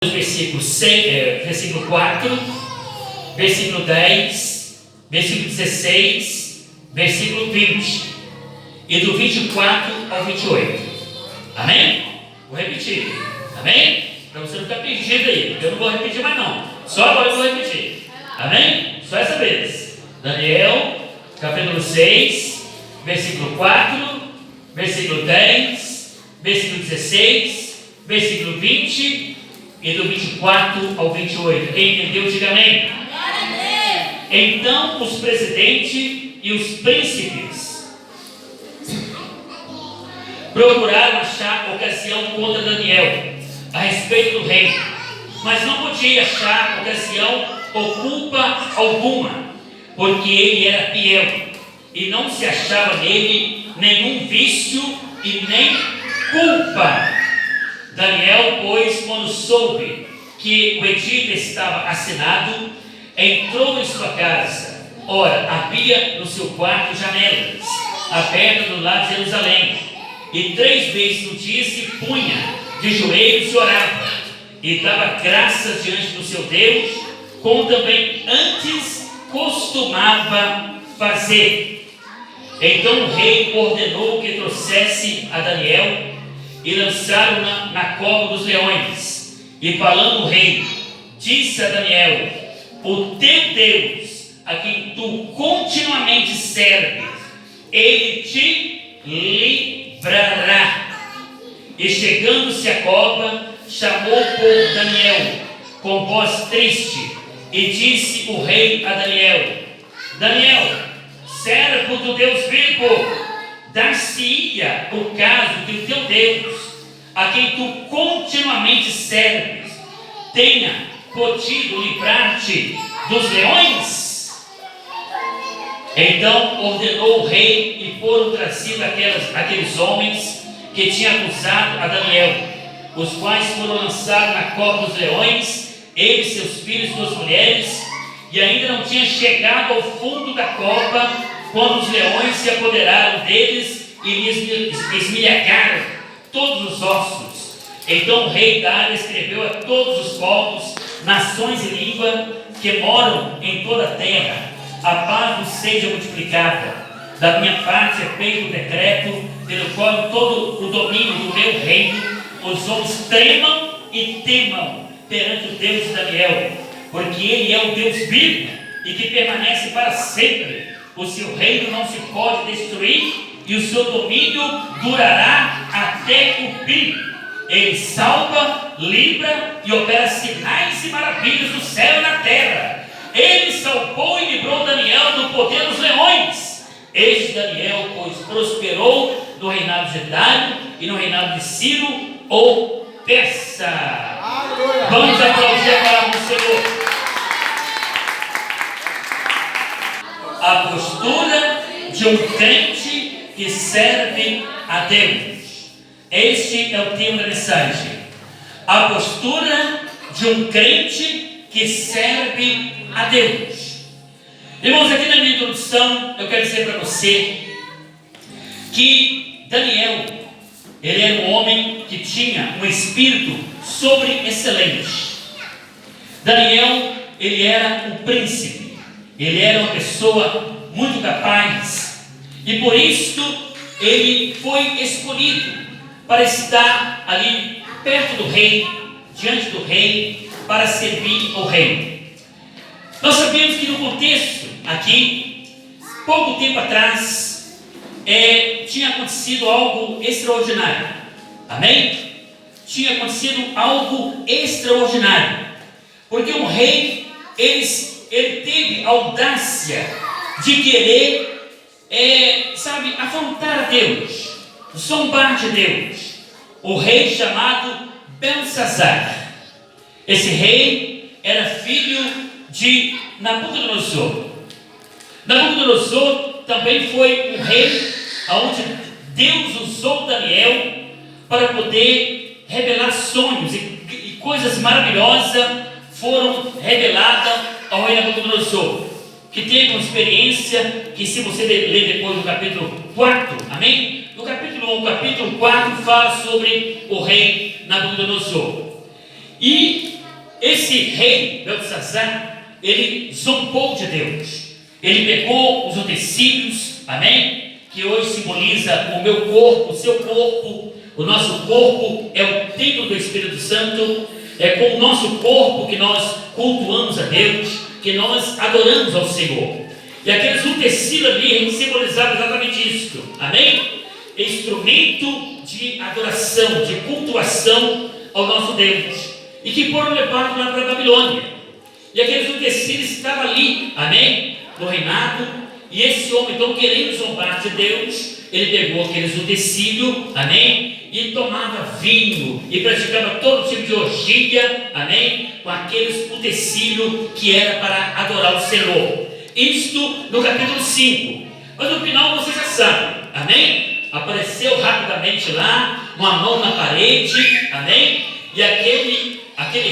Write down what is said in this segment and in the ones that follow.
versículo 4, versículo 10, versículo 16, versículo 20 e do 24 ao 28. Amém? Vou repetir. Amém? Para você não ficar perdido aí. Eu não vou repetir mais não. Só agora eu vou repetir. Amém? Só essa vez. Daniel, capítulo 6, versículo 4, versículo 10, versículo 16, versículo 20 e do 24 ao 28. Quem entendeu, diga amém. Então os presidentes e os príncipes procuraram achar ocasião contra Daniel a respeito do rei, mas não podia achar ocasião ou culpa alguma, porque ele era fiel e não se achava nele nenhum vício e nem culpa. Daniel, pois, quando soube que o edito estava assinado, entrou em sua casa. Ora, havia no seu quarto janelas abertas do lado de Jerusalém, e 3 vezes no dia se punha de joelhos e orava, e dava graças diante do seu Deus, como também antes costumava fazer. Então o rei ordenou que trouxesse a Daniel e lançaram-na na cova dos leões. E falando o rei, disse a Daniel: o teu Deus, a quem tu continuamente serves, ele te livrará. E chegando-se à cova, chamou por Daniel com voz triste, e disse o rei a Daniel: Daniel, servo do Deus vivo, dar-se-ia o caso que o teu Deus, a quem tu continuamente serves, tenha podido livrar-te dos leões? Então ordenou o rei, e foram trazidos aqueles homens que tinham acusado a Daniel, os quais foram lançados na cova dos leões, ele, seus filhos e suas mulheres, e ainda não tinham chegado ao fundo da cova quando os leões se apoderaram deles e lhes esmigalharam todos os ossos. Então o rei Dário escreveu a todos os povos, nações e língua que moram em toda a terra: a paz vos seja multiplicada. Da minha parte é feito o decreto pelo qual todo o domínio do meu reino os homens tremam e temam perante o Deus de Daniel, porque ele é o Deus vivo e que permanece para sempre. O seu reino não se pode destruir e o seu domínio durará até o fim. Ele salva, livra e opera sinais e maravilhas no céu e na terra. Ele salvou e livrou Daniel do poder dos leões. Este Daniel, pois, prosperou no reinado de Dário e no reinado de Ciro ou Persa. Vamos aplaudir a palavra do Senhor. A postura de um crente que serve a Deus. Este é o tema da mensagem. A postura de um crente que serve a Deus. Irmãos, aqui na minha introdução, eu quero dizer para você que Daniel, ele era um homem que tinha um espírito sobre-excelente. Daniel, ele era um príncipe. Ele era uma pessoa muito capaz, e por isso ele foi escolhido para estar ali perto do rei, diante do rei, para servir ao rei. Nós sabemos que no contexto aqui, pouco tempo atrás, tinha acontecido algo extraordinário. Amém? Tinha acontecido algo extraordinário, porque um rei, ele teve a audácia de querer, afrontar a Deus, zombar de Deus. O rei chamado Belsazar. Esse rei era filho de Nabucodonosor. Nabucodonosor também foi um rei onde Deus usou Daniel para poder revelar sonhos e coisas maravilhosas foram reveladas ao rei Nabucodonosor, que teve uma experiência que, se você ler depois do capítulo 4, amém? No capítulo 1, capítulo 4 fala sobre o rei Nabucodonosor. E esse rei, Beltesazar, ele zombou de Deus. Ele pegou os utensílios, amém? Que hoje simboliza o meu corpo, o seu corpo. O nosso corpo é o templo do Espírito Santo. É com o nosso corpo que nós cultuamos a Deus, que nós adoramos ao Senhor. E aqueles utensílios ali simbolizavam exatamente isso, amém? Instrumento de adoração, de cultuação ao nosso Deus. E que foram levados lá para a Babilônia. E aqueles utensílios estavam ali, amém? No reinado. E esse homem, então, querendo zombar de Deus, ele pegou aqueles utensílios, amém? E tomava vinho, e praticava todo tipo de orgia, amém? Com aqueles utensílios que era para adorar o Senhor. Isto no capítulo 5. Mas no final você já sabe, amém? Apareceu rapidamente lá, uma mão na parede, amém? E aquele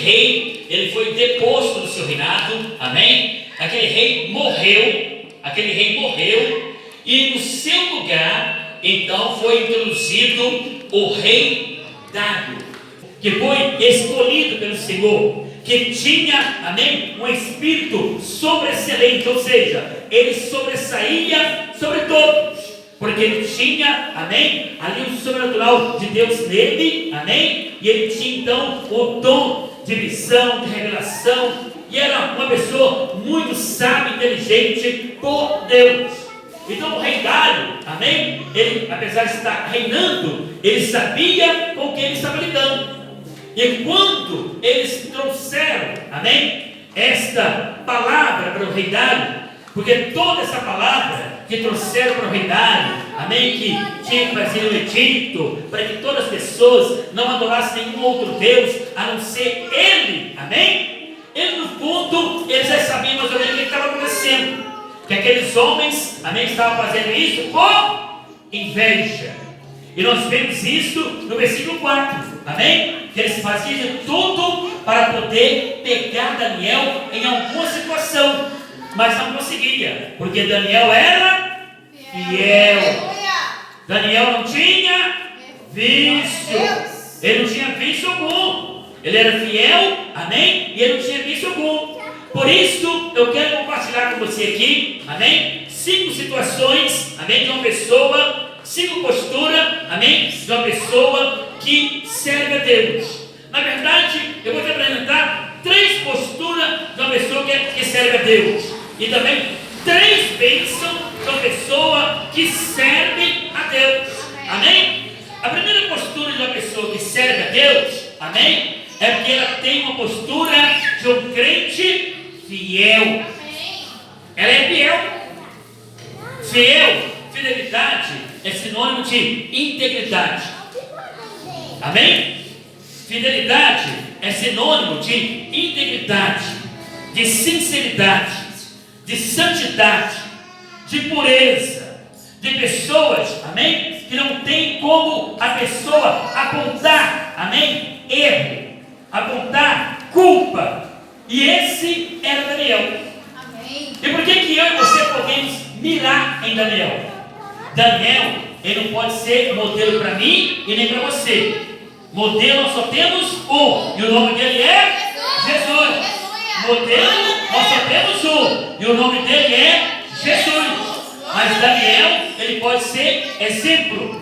rei, ele foi deposto do seu reinado, amém? Aquele rei morreu, e no seu lugar, então, foi introduzido o rei Dário, que foi escolhido pelo Senhor, que tinha, amém, um espírito sobreexcelente, ou seja, ele sobressaía sobre todos, porque ele tinha, amém, ali o sobrenatural de Deus nele, amém, e ele tinha então o dom de visão, de revelação, e era uma pessoa muito sábia e inteligente por Deus. Então o rei Dário, amém, ele, apesar de estar reinando, ele sabia com quem ele estava lidando. E quando eles trouxeram, amém, esta palavra para o rei Dário, porque toda essa palavra que trouxeram para o rei Dário, amém, que tinha que fazer no Egito, para que todas as pessoas não adorassem nenhum outro Deus, a não ser ele, amém, ele no fundo, eles já sabiam mais ou menos o que estava acontecendo, que aqueles homens, amém, estavam fazendo isso por inveja. E nós vemos isso no versículo 4, amém? Que eles faziam de tudo para poder pegar Daniel em alguma situação, mas não conseguia, porque Daniel era fiel. Daniel não tinha vício, ele não tinha vício algum, ele era fiel, amém? E ele não tinha vício algum. Por isso, eu quero compartilhar com você aqui, amém? 5 situações, amém? De uma pessoa, 5 posturas, amém? De uma pessoa que serve a Deus. Na verdade, eu vou te apresentar 3 posturas de uma pessoa que serve a Deus. E também 3 bênçãos de uma pessoa que serve a Deus. Amém? A primeira postura de uma pessoa que serve a Deus, amém? É porque ela tem uma postura de um crente fiel. Ela é fiel. Fidelidade é sinônimo de integridade. Amém? Fidelidade é sinônimo de integridade, de sinceridade, de santidade, de pureza, de pessoas, amém? Que não tem como a pessoa apontar, amém? Erro, apontar culpa. E esse era Daniel. Amém. E por que eu e você podemos mirar em Daniel? Daniel, ele não pode ser modelo para mim e nem para você. Modelo nós só temos um, e o nome dele é Jesus. Modelo nós só temos um, e o nome dele é Jesus. Mas Daniel, ele pode ser exemplo.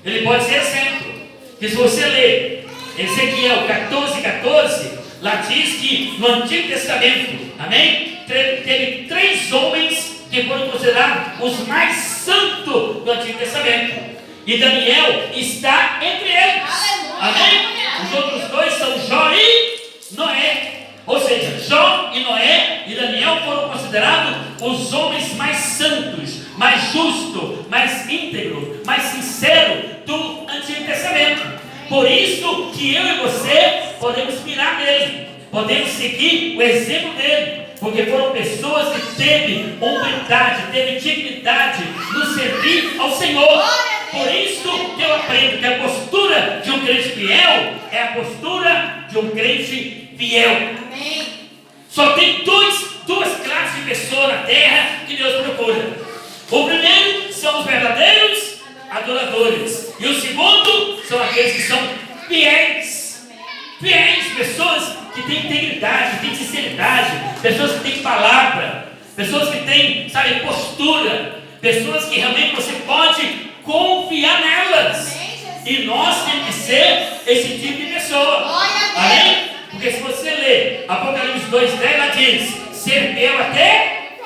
Ele pode ser exemplo. Porque se você ler Ezequiel 14:14, lá diz que no Antigo Testamento, amém? Teve 3 homens que foram considerados os mais santos do Antigo Testamento. E Daniel está entre eles. Amém? Os outros 2 são Jó e Noé. Ou seja, Jó e Noé e Daniel foram considerados os homens mais santos, mais justos, mais íntegros, mais sinceros do Antigo Testamento. Por isso que eu e você podemos mirar nele, podemos seguir o exemplo dele, porque foram pessoas que teve humildade, teve dignidade no servir ao Senhor. Por isso que eu aprendo que a postura de um crente fiel é a postura de um crente fiel. Amém. Só tem duas classes de pessoas na terra que Deus procura. O primeiro são os verdadeiros adoradores, e o segundo são aqueles que são fiéis. Fiéis, pessoas integridade, que têm sinceridade, pessoas que têm palavra, pessoas que têm, sabe, postura, pessoas que realmente você pode confiar nelas. E nós temos que ser esse tipo de pessoa. Amém? Porque se você ler Apocalipse 2:10, ela diz: ser fiel até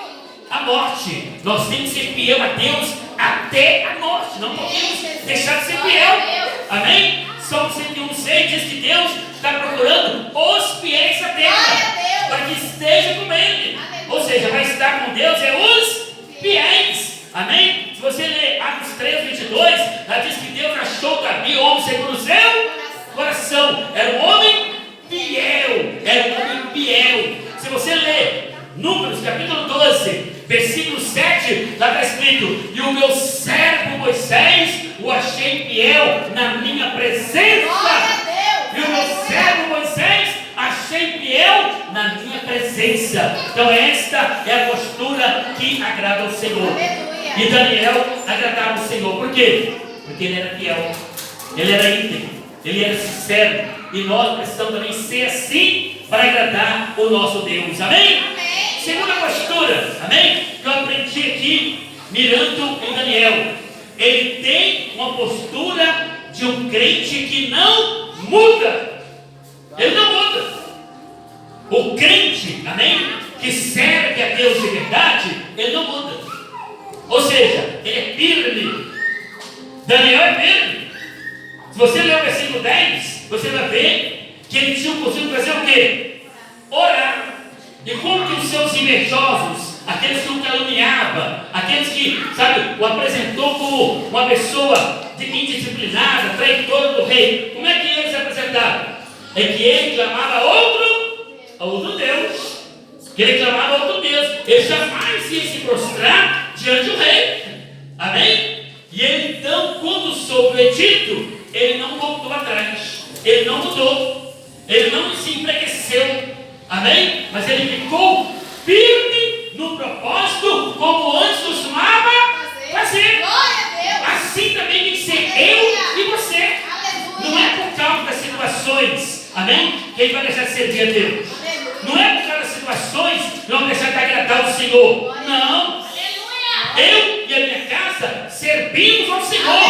a morte. Nós temos que ser fiel a Deus até a morte. Não podemos deixar de ser fiel. Amém? Salmo 101:6 diz que Deus está procurando os fiéis da terra, para que esteja com Ele. Ou seja, vai estar com Deus é os fiéis. Amém? Se você ler Atos 3:22, ela diz que Deus achou Davi, homem segundo o seu coração. Era um homem fiel. Era um homem fiel. Se você ler Números capítulo 12, versículo 7, lá está escrito: e o meu servo Moisés o achei fiel na minha presença. E o meu servo Moisés achei fiel na minha presença. Então esta é a postura que agrada ao Senhor. E Daniel agradava ao Senhor. Por quê? Porque ele era fiel, ele era íntegro, ele era sincero. E nós precisamos também ser assim para agradar o nosso Deus. Amém? Segunda postura, amém? Que eu aprendi aqui, mirando em Daniel. Ele tem uma postura de um crente que não muda. Ele não muda. O crente, amém? Que serve a Deus de verdade, ele não muda. Ou seja, ele é firme. Daniel é firme. Se você ler o versículo 10, você vai ver que ele tinha o costume de fazer o quê? Orar. E como que os seus invejosos, aqueles que o caluniavam, aqueles que, sabe, o apresentou como uma pessoa indisciplinada, traidora do rei, como é que eles se apresentaram? É que ele clamava a outro Deus. Que ele clamava a outro Deus. Ele jamais ia se prostrar diante do rei. Amém? E ele então, quando soube o edito, ele não voltou atrás. Ele não mudou. Ele não se enfraqueceu. Amém? Mas ele ficou firme no propósito, como antes costumava fazer. Assim também tem que ser eu e você. Não é por causa das situações, amém? Que a gente vai deixar de servir a Deus. Não é por causa das situações que vamos deixar de agradar o Senhor. Não. Eu e a minha casa servimos ao Senhor.